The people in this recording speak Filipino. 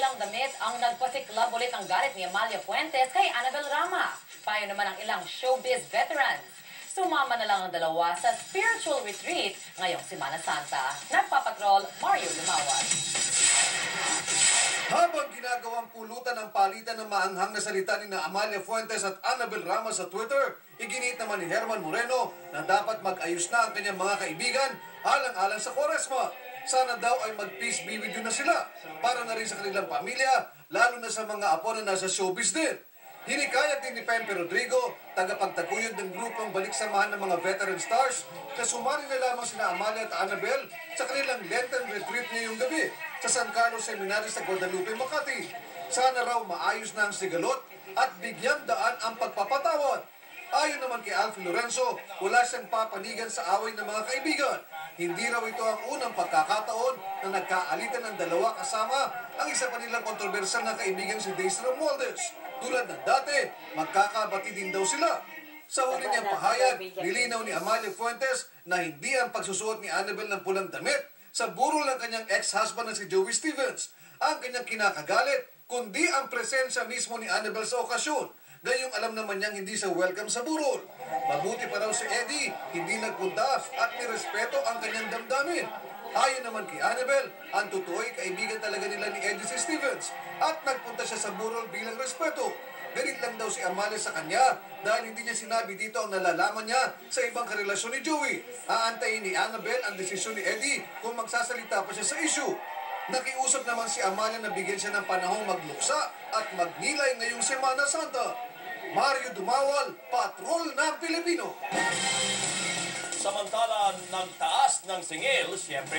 pulang damit ang nagpasiklab ulit ang galit ni Amalia Fuentes kay Annabel Rama. Payo naman ang ilang showbiz veterans. Sumama na lang ang dalawa sa spiritual retreat ngayong Semana Santa. Nagpapatrol, Mario Lumawan. Habang ginagawang pulutan ang palitan ng maanghang na salita ni Amalia Fuentes at Annabel Rama sa Twitter, iginit naman ni Herman Moreno na dapat mag-ayos na ang kanyang mga kaibigan alang-alang sa Kwaresma. Sana daw ay mag-peace be with you na sila para na rin sa kanilang pamilya, lalo na sa mga apo na nasa showbiz din. Hinikayat din ni Pempe Rodrigo, tagapagtaguyod ng grupong balik samahan ng mga veteran stars, na sumali na lamang sina Amalia at Annabel sa kanilang Lenten retreat ngayong gabi sa San Carlos Seminary sa Guadalupe, Makati. Sana raw maayos na ang sigalot at bigyan daan ang pagpapatawad. Ayon naman kay Alfie Lorenzo, wala siyang papanigan sa away ng mga kaibigan. Hindi raw ito ang unang pagkakataon na nagkaalitan ng dalawa kasama ang isa pa nilang kontrobersal na kaibigan si Daisy Romualdez. Tulad ng dati, magkakabati din daw sila. Sa huli niyang pahayag, nilinaw ni Amalia Fuentes na hindi ang pagsusuot ni Annabel ng pulang damit sa burol ng kanyang ex-husband na si Joey Stevens ang kanyang kinakagalit, kundi ang presensya mismo ni Annabel sa okasyon. Gayong alam naman niyang hindi sa welcome sa burol. Mabuti pa raw si Eddie, hindi nagpunta at nirespeto ang kanyang damdamin. Ayon naman kay Annabel, ang totoo'y kaibigan talaga nila ni Eddie si Stevens at nagpunta siya sa burol bilang respeto. Galit lang daw si Amalia sa kanya dahil hindi niya sinabi dito ang nalalaman niya sa ibang karelasyon ni Joey. Aantayin ni Annabel ang desisyon ni Eddie kung magsasalita pa siya sa issue. Nakiusap naman si Amalia na bigyan siya ng panahong magluksa at magnilay ngayong Semana Santa. Mario Dumawal, Patrol ng Pilipino. Samantala, nagtaas ng singil, siyempre